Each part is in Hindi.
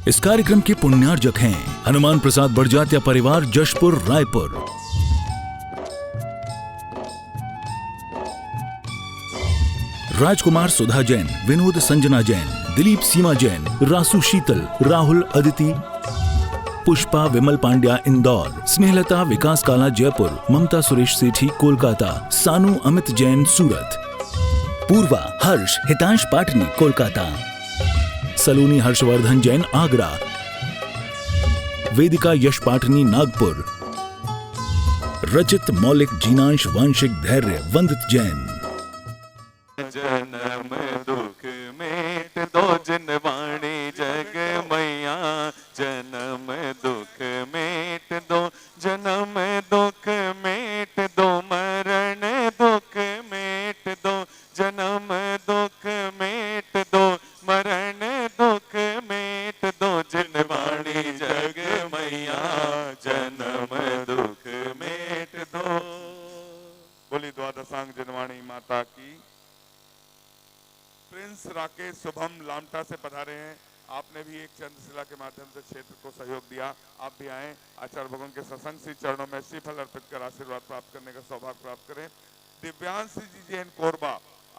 इस कार्यक्रम के पुण्यार्जक हैं हनुमान प्रसाद बड़जात्या परिवार, जशपुर, रायपुर। राजकुमार सुधा जैन, विनोद संजना जैन, दिलीप सीमा जैन, रासु शीतल, राहुल अदिति, पुष्पा विमल पांड्या इंदौर, स्नेहलता विकास काला जयपुर, ममता सुरेश सेठी कोलकाता, सानू अमित जैन सूरत, पूर्वा हर्ष हितांश पाटनी कोलकाता, सलोनी हर्षवर्धन जैन आगरा, वेदिका यश पाटनी नागपुर, रचित मौलिक जीनांश वांशिक धैर्य वंदित जैन। जन्म दुख मेट दो जनवाणी जग मैया, जन्म दुख मेट दो, जन्म दुख मेट दो, मरण दुख मेट दो, जन्म दुख मेट दो, मरण दुख मेट दो, जनवाणी जग मैया, जन्म दुख मेट दो। बोली द्वादशांग जनवाणी माता की। प्रिंस राकेश शुभम लामटा से पधारे हैं। आपने भी एक चंद्रशिला के माध्यम से क्षेत्र को सहयोग दिया। आप भी आए, आचार्य भगवान के सत्संग श्री चरणों में श्रीफल अर्पित कर आशीर्वाद प्राप्त करने का सौभाग्य प्राप्त करें। दिव्यांश जी जैन कोरबा,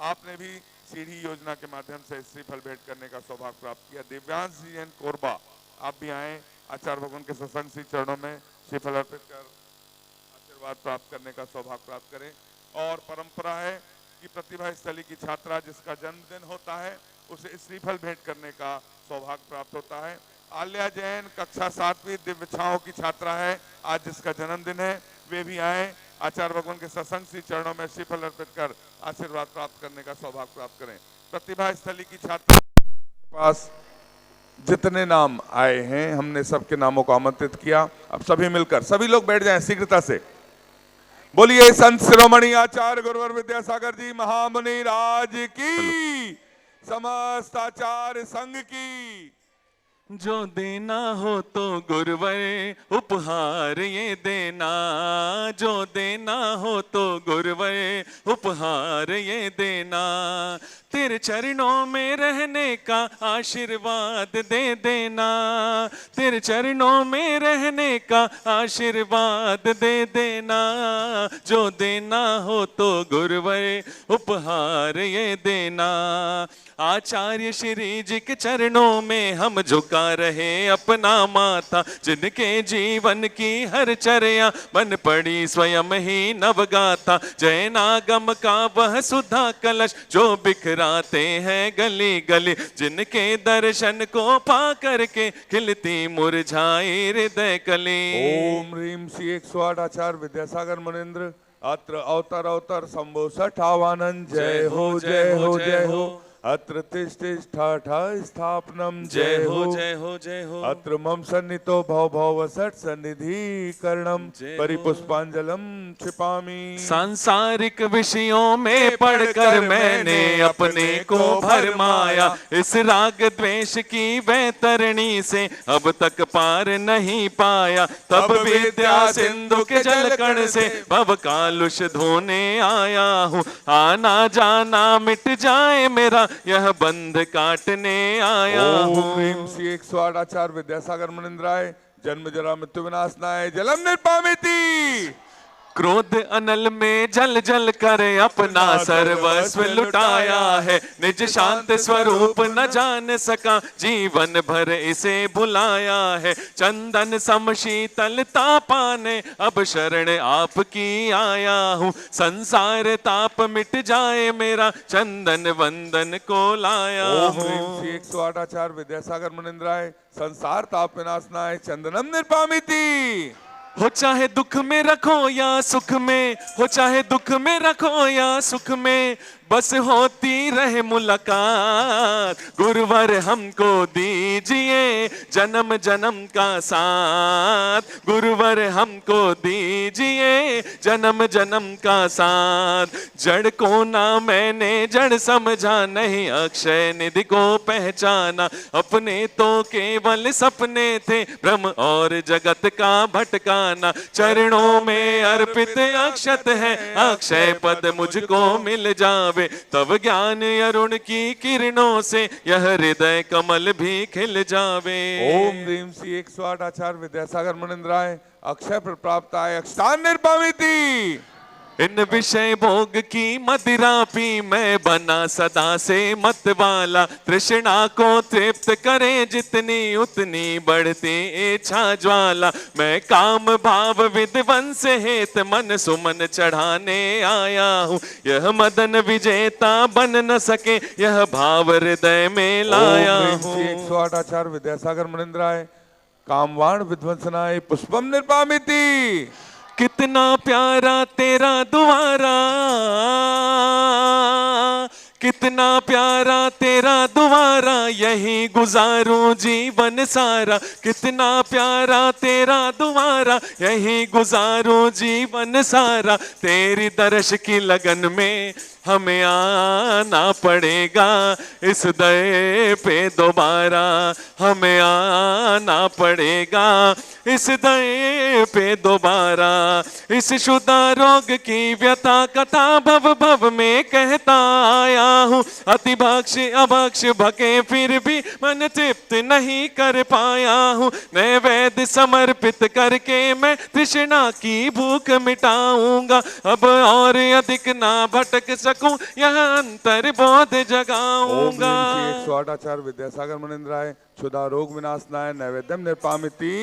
आपने भी सीढ़ी योजना के माध्यम से श्रीफल भेंट करने का सौभाग्य प्राप्त किया। दिव्यांश जी जैन कोरबा, आप भी आए, आचार्य भगवान के सत्संग श्री चरणों में श्रीफल अर्पित कर आशीर्वाद प्राप्त करने का सौभाग्य प्राप्त करें। और परंपरा है कि प्रतिभा स्थली की छात्रा जिसका जन्मदिन होता है उसे श्रीफल भेंट करने का सौभाग्य प्राप्त होता है। आल्या जैन कक्षा 7वीं दिव्य छाओं की छात्रा है, आज जिसका जन्मदिन है, वे भी आए, आचार्य भगवान के सत्संग श्री चरणों में श्रीफल अर्पित कर आशीर्वाद प्राप्त करने का सौभाग्य प्राप्त करें। प्रतिभा स्थली की छात्रा के पास जितने नाम आए हैं हमने सबके नामों को आमंत्रित किया। अब सभी मिलकर सभी लोग बैठ जाएं शीघ्रता से। बोलिए संत शिरोमणि आचार्य गुरुवर विद्यासागर जी महामुनि राज की, समस्त आचार्य संघ की। जो देना हो तो गुरुवर उपहार ये देना, जो देना हो तो गुरुवर उपहार ये देना, तेरे चरणों में रहने का आशीर्वाद दे देना, तेरे चरणों में रहने का आशीर्वाद दे देना, जो देना हो तो गुरुवर उपहार ये देना। आचार्य श्री जी के चरणों में हम झुका रहे अपना माथा, जिनके जीवन की हर चर्या बन पड़ी स्वयं ही नवगाथा, जैनागम का वह सुधा कलश जो बिखराते हैं गली गली, जिनके दर्शन को पा करके खिलती मुरझाई हृदय कली। ओम ह्रीम श्री 108 आचार्य विद्यासागर मुनिंद्र अत्र अवतर अवतर शंभो 58 जय हो जय हो जय हो। अत्र तिष्ठा स्थापनम जय हो जय हो जय हो। अत्र मम सन्नितो भव भव सट सन्निधि करणम परिपुष्पांजलम क्षिपामि। सांसारिक विषयों में पढ़कर मैंने अपने को भरमाया, इस राग द्वेष की वैतरणी से अब तक पार नहीं पाया, तब विद्या सिंधु के जल कण से भव कालुष धोने आया हूँ, आना जाना मिट जाए मेरा यह बंध काटने आया हूँ। ओम श्री 108 आचार्य विद्यासागर मुनिंद्राय जन्म जरा मृत्यु विनाशनाय जलम निर्पामिति। क्रोध अनल में जल जल कर अपना सर्वस्व लुटाया है, निज शांत स्वरूप न जान सका जीवन भर इसे भुलाया है, चंदन सम शीतलता पाने अब शरण आपकी आया हूँ, संसार ताप मिट जाए मेरा चंदन वंदन को लाया हूँ। 108 आचार्य विद्यासागर मुनिंद्राय संसार ताप विनाशनाय चंदनम निर्पामिति। हो चाहे दुख में रखो या सुख में, हो चाहे दुख में रखो या सुख में, बस होती रहे मुलाकात, गुरुवर हमको दीजिए जन्म जन्म का साथ, गुरुवर हमको दीजिए जन्म जन्म का साथ। जड़ को ना मैंने जड़ समझा, नहीं अक्षय निधि को पहचाना, अपने तो केवल सपने थे भ्रम और जगत का भटकाना, चरणों में अर्पित अक्षत है, अक्षय पद मुझको मिल जावे, जावे, तब ज्ञान अरुण की किरणों से यह हृदय कमल भी खिल जावे। ओम ह्रीम श्री 108 आचार्य विद्यासागर मुनिंद्राय अक्षय प्राप्त आय अक्षतान निर्पामिति। इन विषय भोग की मदिरा पी मैं बना सदा से मत वाला, तृष्णा को तृप्त करे जितनी उतनी बढ़ती इच्छा ज्वाला। मैं काम भाव विध्वंस हेत मन सुमन चढ़ाने आया हूँ, यह मदन विजेता बन न सके यह भाव हृदय में लाया हूँ। 108 आचार्य विद्यासागर मुनिंद्राय कामवाण विध्वंसनाय पुष्पम निर्पामिति। कितना प्यारा तेरा द्वारा, कितना प्यारा तेरा द्वारा, यही गुजारूं जीवन सारा। कितना प्यारा तेरा द्वारा, यही गुजारूं जीवन सारा। तेरी दर्श की लगन में हमें आना पड़ेगा, इस दए पे दोबारा हमें आना पड़ेगा, इस दए पे दोबारा। इस शुदा रोग की व्यथा कथा भव भव में कहता आया हूँ, अति भक्ष अभक्ष भके फिर भी मन तृप्त नहीं कर पाया हूँ। नैवेद्य समर्पित करके मैं तृष्णा की भूख मिटाऊंगा, अब और अधिक ना भटक सकूं यह अंतर बोध जगाऊंगा। 108 आचार्य विद्यासागर मुनिंद्राय क्षुधा रोग विनाशनाय नैवेद्यम निर्पामिति।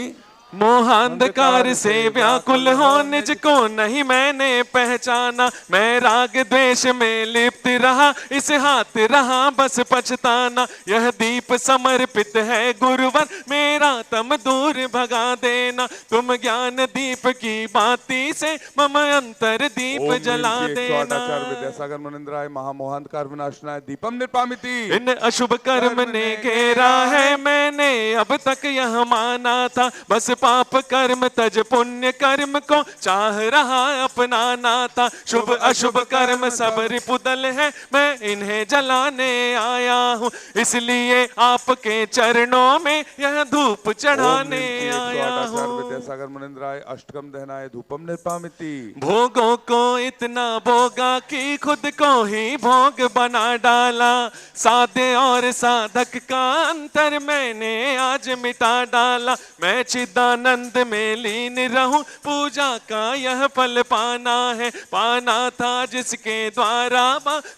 मोहांधकार से व्याकुल हो निज को नहीं मैंने पहचाना, मैं राग द्वेष में लिप्त रहा इस हाथ रहा बस पछताना। यह दीप समर्पित है गुरुवर मेरा तम दूर भगा देना, तुम ज्ञान दीप की बाती से मम अंतर दीप जला देना। विद्यासागर मुनिंद्राय महामोहांधकार विनाशनाय दीपम निर्पामिति। इन अशुभ कर्म ने घेरा है मैंने अब तक यह माना था, बस पाप कर्म तज पुण्य कर्म को चाह रहा अपनाना था। शुभ अशुभ कर्म सब रिपुदल है मैं इन्हें जलाने आया हूँ, इसलिए आपके चरणों में यह धूप चढ़ाने आया हूँ। विद्यासागर मुनिंद्राय अष्टकम दहनाय धूपम निर्पामिति। भोगों को इतना भोगा कि खुद को ही भोग बना डाला, साधे और साधक का अंतर मैंने आज मिटा डाला। मैं चिदानंद में लीन रहूं पूजा का यह फल पाना है, पाना था जिसके द्वारा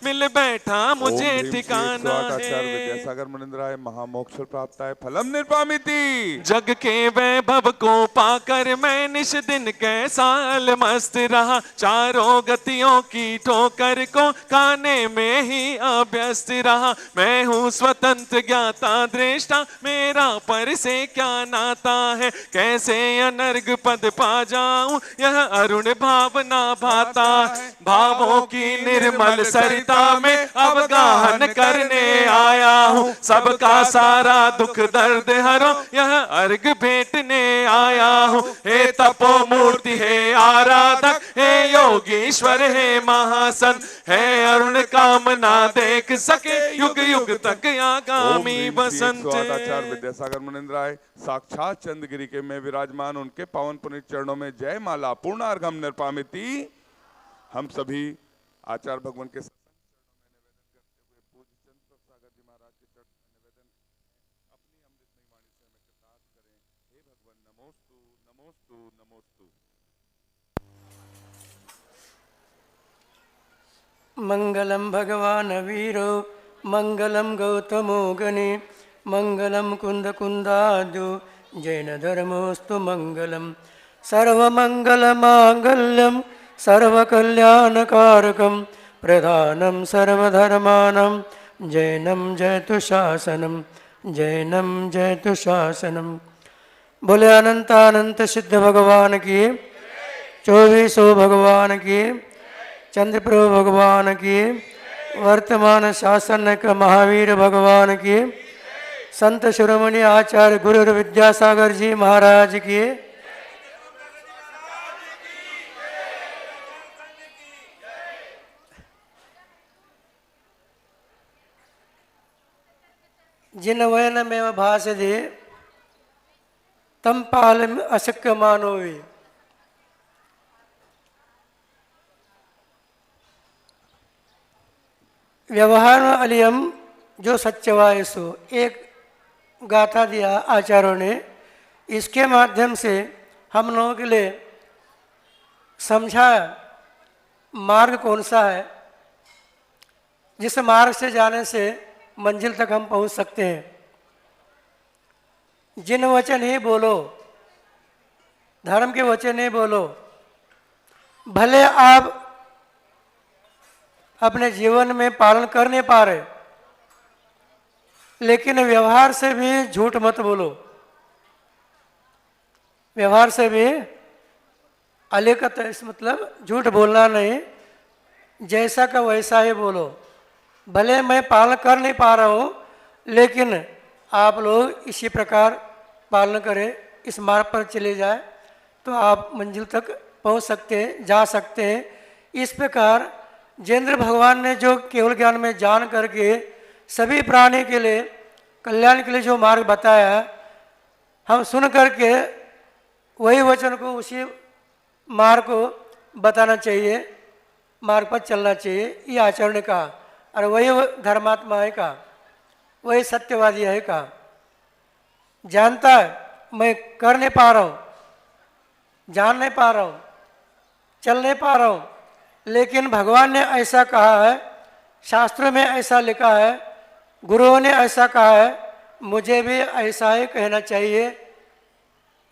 मिल बैठा मुझे ठिकाना है। विद्यासागर मुनिंद्राय महामोक्ष प्राप्त है फलम निर्पामिति। जग के वैभव को पाकर मैं निश दिन कैसा मस्त रहा, चारों गतियों की ठोकर को खाने में ही अभ्यस्त रहा। मैं हूँ स्वतंत्र ज्ञाता दृष्टा मेरा पर से क्या नाता है, कैसे अनर्ग पद पा जाऊं यह अरुण भावना भाता। भावों की निर्मल सरिता में अवगाहन करने आया हूँ, सबका सारा दुख दर्द हरो यह अर्घ भेंटने आया हूँ। हे तपो मूर्ति हे आराधक हे योगीश्वर हे महासन, हे अरुण कामना देख सके युग युग तक आगामी बसंत। आचार्य विद्यासागर मुनिंद्राय साक्षात चंद्रगिरी के में विराजमान उनके पावन पुनीत चरणों में जय माला पूर्ण अर्घम निर्पामिति। हम सभी आचार्य भगवान के मंगलम भगवान वीरो मंगलम गौतमो गणे, मंगलम कुंद कुंदाद्यो जैन धर्मोस्तु मंगलम। सर्वमंगल मांगल्यम सर्वकल्याणकारकम, प्रधानम सर्वधर्माणां जैनम जयतु शासनम, जैनम जयतु शासनम। बोले अनंतानंत सिद्ध भगवान की, 2400 भगवान की, चंद्रप्रभु भगवान की, वर्तमान शासन के महावीर भगवान की, संत शिरोमणि आचार्य गुरु विद्यासागर जी महाराज की, जिन वयन में भाषदे तम पाल अशक्य मानोवे। व्यवहार अलियम जो सत्यवाय सो, एक गाथा दिया आचार्यों ने। इसके माध्यम से हम लोगों के लिए समझा मार्ग कौन सा है, जिस मार्ग से जाने से मंजिल तक हम पहुंच सकते हैं। जिन वचन ही बोलो, धर्म के वचन ही बोलो, भले आप अपने जीवन में पालन कर नहीं पा रहे, लेकिन व्यवहार से भी झूठ मत बोलो। व्यवहार से भी अलिखत, इस मतलब झूठ बोलना नहीं, जैसा का वैसा ही बोलो। भले मैं पालन कर नहीं पा रहा हूँ, लेकिन आप लोग इसी प्रकार पालन करें, इस मार्ग पर चले जाए तो आप मंजिल तक पहुँच सकते हैं, जा सकते हैं। इस प्रकार जिनेंद्र भगवान ने जो केवल ज्ञान में जान करके सभी प्राणी के लिए कल्याण के लिए जो मार्ग बताया, हम सुन करके वही वचन को, उसी मार्ग को बताना चाहिए, मार्ग पर चलना चाहिए, ये आचार्य ने कहा। और वही धर्मात्मा है कहा, वही सत्यवादी है कहा। जानता है मैं कर नहीं पा रहा हूँ, जान नहीं पा रहा हूँ, चल नहीं पा रहा हूँ, लेकिन भगवान ने ऐसा कहा है, शास्त्रों में ऐसा लिखा है, गुरुओं ने ऐसा कहा है, मुझे भी ऐसा ही कहना चाहिए,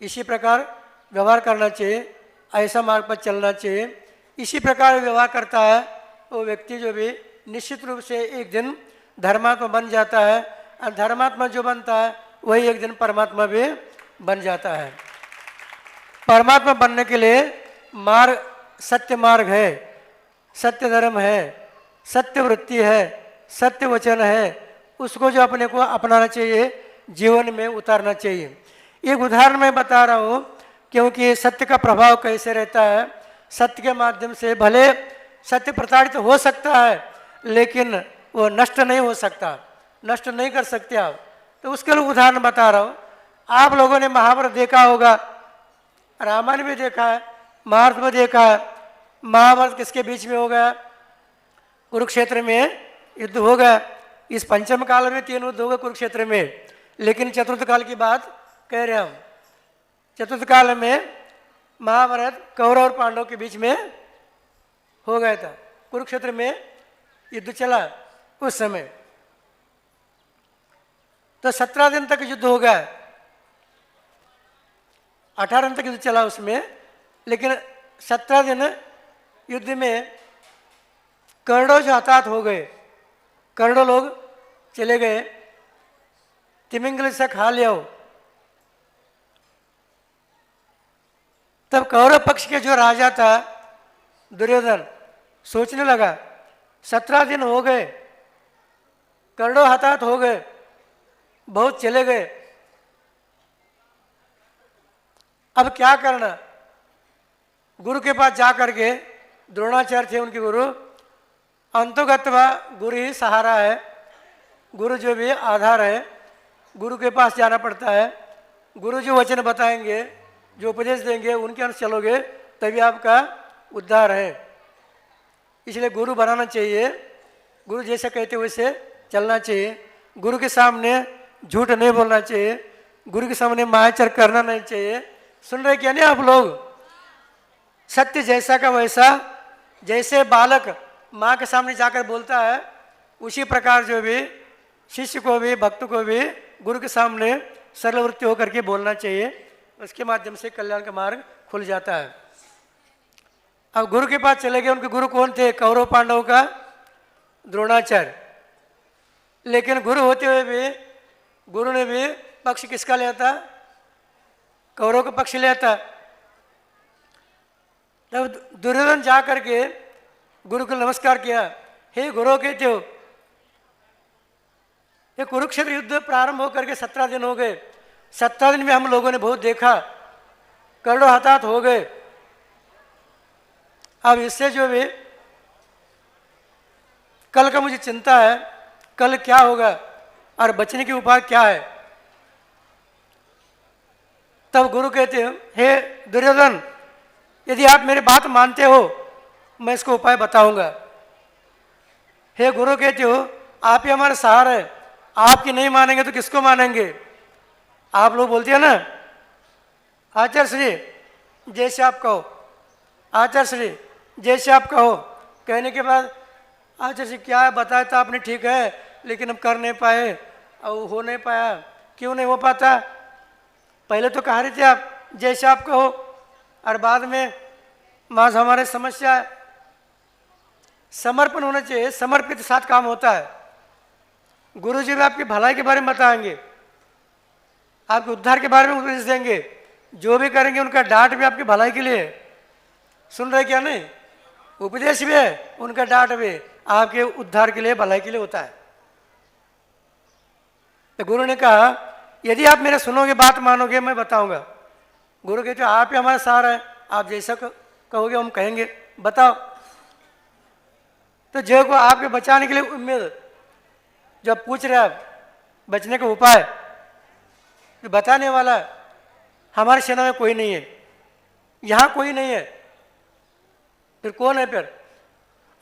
इसी प्रकार व्यवहार करना चाहिए, ऐसा मार्ग पर चलना चाहिए। इसी प्रकार व्यवहार करता है वो व्यक्ति जो भी निश्चित रूप से एक दिन धर्मात्मा बन जाता है, और धर्मात्मा जो बनता है वही एक दिन परमात्मा भी बन जाता है। परमात्मा बनने के लिए मार्ग सत्य मार्ग है, सत्य धर्म है, सत्य वृत्ति है, सत्य वचन है, उसको जो अपने को अपनाना चाहिए, जीवन में उतारना चाहिए। एक उदाहरण मैं बता रहा हूँ, क्योंकि सत्य का प्रभाव कैसे रहता है। सत्य के माध्यम से भले सत्य प्रताड़ित हो सकता है, लेकिन वो नष्ट नहीं हो सकता, नष्ट नहीं कर सकते आप। तो उसके लिए उदाहरण बता रहा हूँ। आप लोगों ने महाभारत देखा होगा, रामायण भी देखा है, महाभारत भी देखा है। महाभारत किसके बीच में हो गया? कुरुक्षेत्र में युद्ध हो गया। इस पंचम काल में 3 युद्ध हो गए कुरुक्षेत्र में, लेकिन चतुर्थ काल की बात कह रहे हम। चतुर्थ काल में महाभारत कौरव और पांडव के बीच में हो गया था। कुरुक्षेत्र में युद्ध चला उस समय, तो 17 दिन तक युद्ध हो गया, 18 दिन तक युद्ध चला उसमें। लेकिन 17 दिन युद्ध में करोड़ों जो हताहत हो गए, करोड़ों लोग चले गए, तिमिंगल से खा लिया हो। तब कौरव पक्ष के जो राजा था दुर्योधन सोचने लगा, 17 दिन हो गए, करोड़ों हताहत हो गए, बहुत चले गए, अब क्या करना? गुरु के पास जा करके, द्रोणाचार्य थे उनके गुरु, अंतोगत्वा गुरु ही सहारा है, गुरु जो भी आधार है, गुरु के पास जाना पड़ता है। गुरु जो वचन बताएंगे, जो उपदेश देंगे, उनके अनुसार चलोगे तभी आपका उद्धार है। इसलिए गुरु बनाना चाहिए, गुरु जैसे कहते वैसे चलना चाहिए। गुरु के सामने झूठ नहीं बोलना चाहिए, गुरु के सामने मायाचार करना नहीं चाहिए। सुन रहे क्या नहीं आप लोग? सत्य जैसा का वैसा, जैसे बालक माँ के सामने जाकर बोलता है, उसी प्रकार जो भी शिष्य को भी, भक्त को भी गुरु के सामने सरल वृत्ति होकर के बोलना चाहिए। उसके माध्यम से कल्याण का मार्ग खुल जाता है। अब गुरु के पास चले गए। उनके गुरु कौन थे? कौरव पांडव का द्रोणाचार्य। लेकिन गुरु होते हुए भी गुरु ने भी पक्ष किसका लिया था? कौरव का पक्ष लिया था। तब दुर्योधन जा करके गुरु को नमस्कार किया, हे गुरु कहते हो, ये कुरुक्षेत्र युद्ध प्रारंभ होकर के 17 दिन हो गए। 17 दिन में हम लोगों ने बहुत देखा, करोड़ों हताहत हो गए। अब इससे जो भी कल का मुझे चिंता है, कल क्या होगा और बचने के उपाय क्या है। तब गुरु कहते हैं, हे दुर्योधन, यदि आप मेरी बात मानते हो, मैं इसको उपाय बताऊंगा। हे गुरु कहते हो आप ही हमारा सहारा है, आपकी नहीं मानेंगे तो किसको मानेंगे। आप लोग बोलते हैं ना आचार्य श्री जैसे आप कहो, आचार्य श्री जैसे आप कहो। कहने के बाद आचार्य श्री क्या है बताया तो आपने ठीक है, लेकिन हम कर नहीं पाए और हो नहीं पाया। क्यों नहीं हो पाता? पहले तो कह रहे थे आप जैसे आप कहो, और बाद में माँ हमारे समस्या है। समर्पण होना चाहिए, समर्पित साथ काम होता है। गुरु जी भी आपकी भलाई के बारे में बताएंगे, आपके उद्धार के बारे में उपदेश देंगे। जो भी करेंगे उनका डांट भी आपकी भलाई के लिए है। सुन रहे क्या? नहीं, उपदेश भी है, उनका डांट भी आपके उद्धार के लिए, भलाई के लिए होता है। तो गुरु ने कहा यदि आप मेरा सुनोगे, बात मानोगे, मैं बताऊंगा। गुरु कहते आप ही हमारा सहारा है, आप जैसा कहोगे हम कहेंगे, बताओ। तो जो को आपके बचाने के लिए उम्मीद, जो आप पूछ रहे आप बचने का उपाय, तो बताने वाला हमारी सेना में कोई नहीं है, यहाँ कोई नहीं है, फिर कौन है? फिर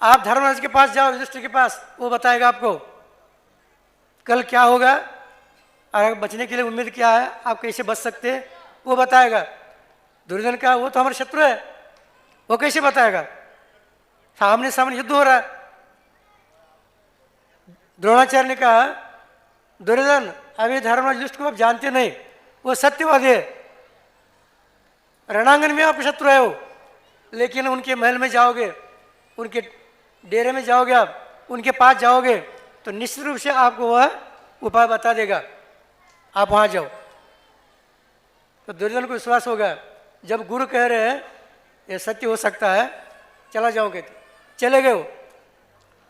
आप धर्मराज के पास जाओ, युधिष्ठिर के पास, वो बताएगा आपको कल क्या होगा और बचने के लिए उम्मीद क्या है, आप कैसे बच सकते हैं, वो बताएगा। दुर्योधन का वो तो हमारा शत्रु है, वो कैसे बताएगा? सामने सामने युद्ध हो रहा है। द्रोणाचार्य ने कहा दुर्योधन अभी धर्मराज युधिष्ठिर को आप जानते नहीं, वो सत्यवादी है, रणांगन में आप शत्रु है वो, लेकिन उनके महल में जाओगे, उनके डेरे में जाओगे, आप उनके पास जाओगे तो निश्चित रूप से आपको वह उपाय बता देगा, आप वहाँ जाओ। तो दुर्योधन को विश्वास होगा, जब गुरु कह रहे हैं ये सत्य हो सकता है, चला जाओगे। चले गए, वो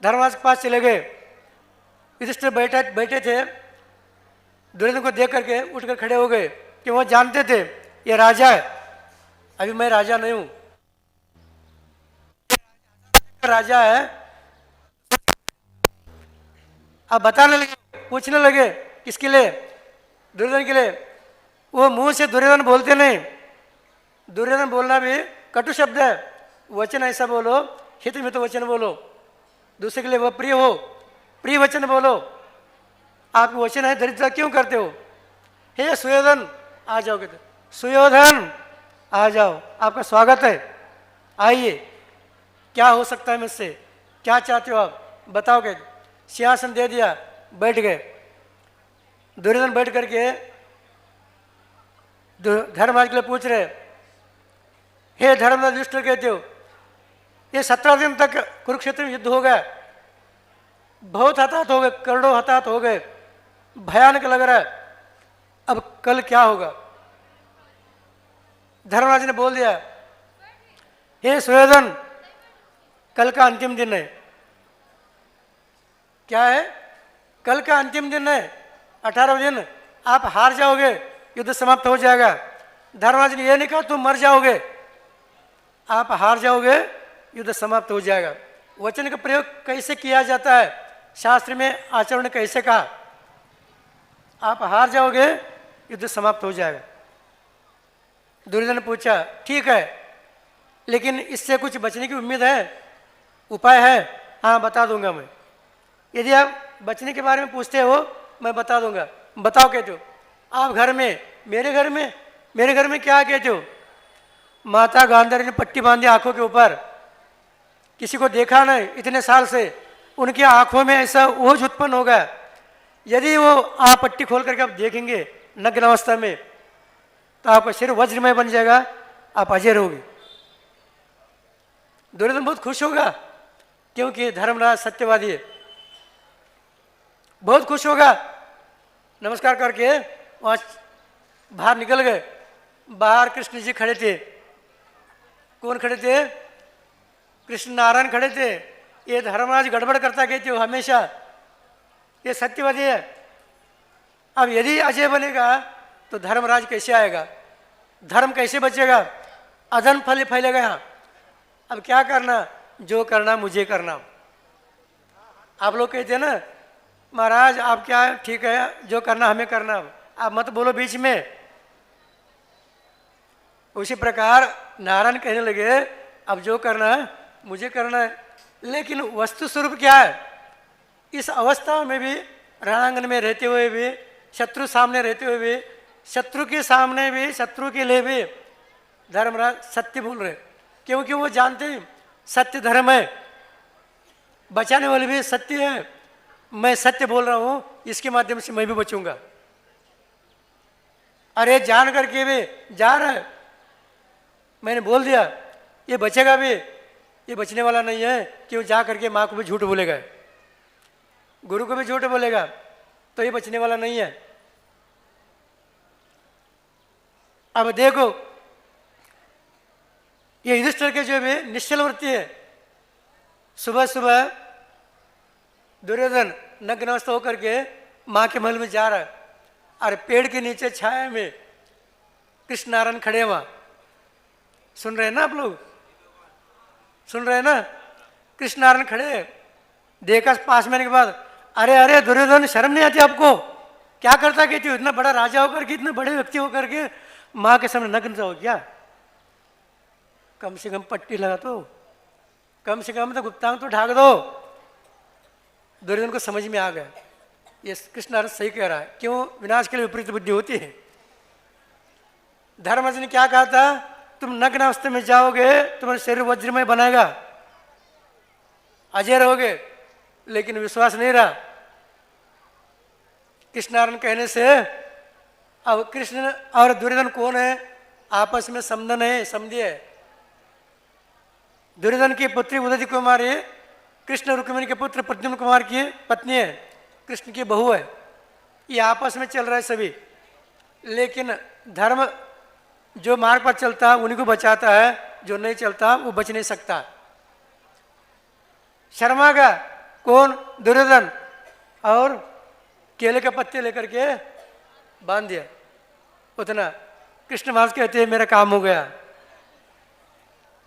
धर्मराज के पास चले गए। युधिष्ठिर बैठे थे, दुर्योधन को देख करके उठकर खड़े हो गए कि वो जानते थे ये राजा है, अभी मैं राजा नहीं हूं, राजा है। अब बताने लगे, पूछने लगे किसके लिए? दुर्योधन के लिए। वो मुंह से दुर्योधन बोलते नहीं, दुर्योधन बोलना भी कटु शब्द है, वचन ऐसा बोलो, हित मित वचन बोलो, दूसरे के लिए वह प्रिय हो, प्रिय वचन बोलो। आप वचन है दरिद्रता क्यों करते हो? हे सुयोधन आ जाओगे, तो सुयोधन आ जाओ, आपका स्वागत है, आइए, क्या हो सकता है मुझसे, क्या चाहते हो आप बताओगे। सिंहासन दे दिया, बैठ गए। दुर्योधन बैठ करके धर्मराज के लिए पूछ रहे, हे धर्मराज युधिष्ठिर कहते हो ये 17 दिन तक कुरुक्षेत्र में युद्ध हो गया, बहुत हताहत हो गए, करोड़ों हताहत हो गए, भयानक लग रहा है, अब कल क्या होगा? धर्मराज ने बोल दिया, हे सुयोधन कल का अंतिम दिन है। क्या है? कल का अंतिम दिन है, 18 दिन आप हार जाओगे, युद्ध समाप्त हो जाएगा। धर्मराज ने यह नहीं कहा तुम मर जाओगे, आप हार जाओगे, युद्ध समाप्त हो जाएगा। वचन का प्रयोग कैसे किया जाता है, शास्त्र में आचरण ने कैसे कहा, आप हार जाओगे, युद्ध समाप्त हो जाएगा। दुर्योधन ने पूछा ठीक है, लेकिन इससे कुछ बचने की उम्मीद है, उपाय है? हाँ बता दूंगा मैं। यदि आप बचने के बारे में पूछते हो मैं बता दूंगा। बताओ कहते हो? आप घर में, मेरे घर में क्या कहते हो? माता गांधारी ने पट्टी बांधी आंखों के ऊपर, किसी को देखा नहीं इतने साल से, उनकी आंखों में ऐसा ओझ उत्पन्न होगा, यदि वो आप पट्टी खोल करके आप देखेंगे नग्न अवस्था में तो आपका शरीर वज्रमय बन जाएगा, आप अजय होगे। दुर्योधन बहुत खुश होगा क्योंकि धर्मराज सत्यवादी है, बहुत खुश होगा। नमस्कार करके वहाँ बाहर निकल गए। बाहर कृष्ण जी खड़े थे। कौन खड़े थे? कृष्ण नारायण खड़े थे। ये धर्मराज गड़बड़ करता कहते हो हमेशा, ये सत्यवादी है। अब यदि अजय बनेगा तो धर्मराज कैसे आएगा, धर्म कैसे बचेगा, अधर्म फैलेगा यहाँ। अब क्या करना? जो करना मुझे करना। आप लोग कहते हैं ना महाराज आप क्या है, ठीक है, जो करना हमें करना, आप मत बोलो बीच में। उसी प्रकार नारायण कहने लगे अब जो करना है मुझे करना है, लेकिन वस्तु स्वरूप क्या है? इस अवस्था में भी रणांगन में रहते हुए भी, शत्रु सामने रहते हुए भी, शत्रु के सामने भी, शत्रु के लिए भी धर्मराज सत्य बोल रहे, क्योंकि वो जानते हैं सत्य धर्म है, बचाने वाले भी सत्य है। मैं सत्य बोल रहा हूं, इसके माध्यम से मैं भी बचूंगा। अरे जान करके भी जा रहा है, मैंने बोल दिया ये बचेगा भी, ये बचने वाला नहीं है। क्यों? जा करके माँ को भी झूठ बोलेगा, गुरु को भी झूठ बोलेगा, तो ये बचने वाला नहीं है। अब देखो ये युधिष्ठिर के जो भी निश्चल वृत्ति है, सुबह सुबह दुर्योधन नग्न अवस्था होकर के माँ के महल में जा रहा है, और पेड़ के नीचे छाया में कृष्ण नारायण खड़े वहां। सुन रहे हैं ना आप लोग? सुन रहे हैं ना? कृष्ण नारायण खड़े, देखा पास में आने के बाद, अरे अरे दुर्योधन, शर्म नहीं आती आपको? क्या करता कहती हो? इतना बड़ा राजा होकर के, इतने बड़े व्यक्ति होकर के माँ के सामने नग्न हो क्या? कम से कम पट्टी लगा दो, कम से कम तो गुप्तांग तो ढाक दो। दुर्योधन को समझ में आ गया ये कृष्ण नारायण सही कह रहा है। क्यों? विनाश के लिए विपरीत बुद्धि होती है। धर्मराज ने क्या कहा था? तुम नग्न अवस्था में जाओगे, तुम्हारा शरीर वज्रमय बनेगा, अजय रहोगे। लेकिन विश्वास नहीं रहा कृष्ण नारायण कहने से। अब कृष्ण और दुर्योधन कौन है? आपस में समधन है, समझी है। दुर्योधन की पुत्री उदयति कुमारी कृष्ण रुक्मिणी के पुत्र प्रद्युम्न कुमार की पत्नी है, कृष्ण की बहू है। ये आपस में चल रहा है सभी, लेकिन धर्म जो मार्ग पर चलता है उन्हीं को बचाता है, जो नहीं चलता वो बच नहीं सकता। शर्मा का कौन? दुर्योधन, और केले के पत्ते लेकर के बांध दिया। उतना कृष्ण महाराज कहते हैं मेरा काम हो गया।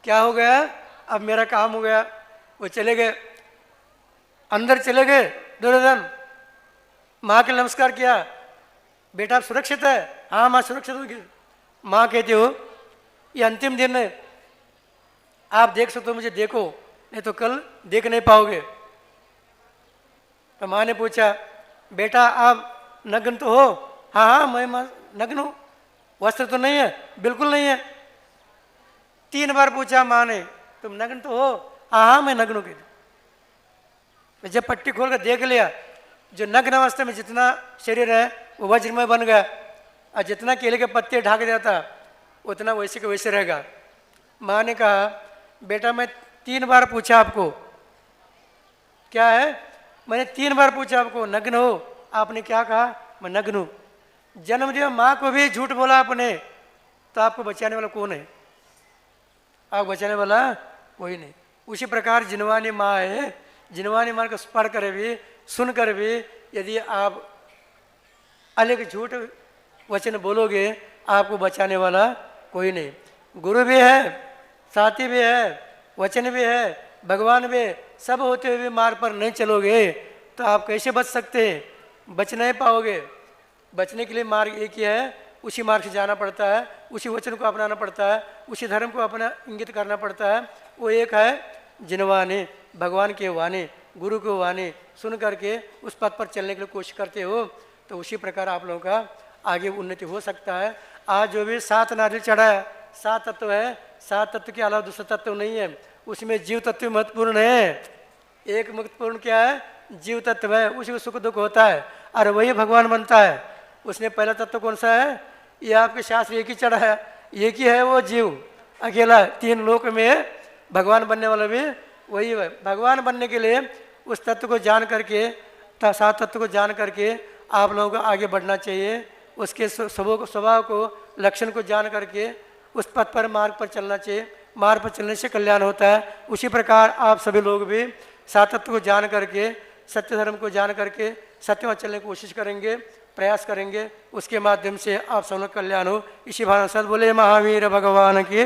क्या हो गया? अब मेरा काम हो गया। वो चले गए, अंदर चले गए। दुर्योधन माँ के नमस्कार किया, बेटा आप सुरक्षित है? हाँ माँ सुरक्षित होगी। माँ कहती हो ये अंतिम दिन है, आप देख सकते हो मुझे, देखो, नहीं तो कल देख नहीं पाओगे। तो माँ ने पूछा बेटा आप नग्न तो हो? हाँ हाँ मैं नग्न हूँ। वस्त्र तो नहीं है? बिल्कुल नहीं है। 3 बार पूछा माँ ने, तुम नग्न तो हो? हाँ हाँ मैं नग्न हूँ। जब पट्टी खोल कर देख लिया, जो नग्न अवस्था में जितना शरीर है वो वज्रमय बन गया, और जितना केले के पत्ते ढाक दिया था उतना वैसे के वैसे रहेगा। माँ ने कहा बेटा मैं 3 बार पूछा आपको, क्या है? मैंने 3 बार पूछा आपको नग्न हो, आपने क्या कहा? मैं नग्न हूँ। जन्म दिया माँ को भी झूठ बोला आपने, तो आपको बचाने वाला कौन है? आप बचाने वाला कोई नहीं। उसी प्रकार जिनवानी माँ है, जिनवानी माँ को पढ़ कर भी, सुन कर भी यदि आप अलग झूठ वचन बोलोगे, आपको बचाने वाला कोई नहीं। गुरु भी है, साथी भी है, वचन भी है, भगवान भी, सब होते हुए भी मार्ग पर नहीं चलोगे तो आप कैसे बच सकते हैं? बच नहीं पाओगे। बचने के लिए मार्ग एक ही है, उसी मार्ग से जाना पड़ता है, उसी वचन को अपनाना पड़ता है, उसी धर्म को अपना इंगित करना पड़ता है। वो एक है जिनवाणी, भगवान के वाणी, गुरु को वाणी सुन करके उस पथ पर चलने के लिए कोशिश करते हो, तो उसी प्रकार आप लोगों का आगे उन्नति हो सकता है। आज जो भी 7 नारियल चढ़ाया, 7 तत्व है, 7 तत्व के अलावा दूसरा तत्व नहीं है। उसमें जीव तत्व महत्वपूर्ण है। एक महत्वपूर्ण क्या है? जीव तत्व है, उसी को सुख दुख होता है और वही भगवान बनता है। उसने पहला तत्व कौन सा है? ये आपके शास्त्र एक ही चढ़ा है, एक ही है वो जीव अकेला। 3 लोक में भगवान बनने वाला भी वही है। भगवान बनने के लिए उस तत्व को जान करके, 7 तत्व को जान करके आप लोगों को आगे बढ़ना चाहिए। उसके स्वभाव को, लक्षण को जान करके उस पथ पर, मार्ग पर चलना चाहिए। मार्ग पर चलने से कल्याण होता है। उसी प्रकार आप सभी लोग भी 7 तत्व को जान करके, सत्य धर्म को जान करके सत्य में चलने की कोशिश करेंगे, प्रयास करेंगे। उसके माध्यम से आप सब लोग कल्याण हो। इसी भावना से बोले महावीर भगवान की।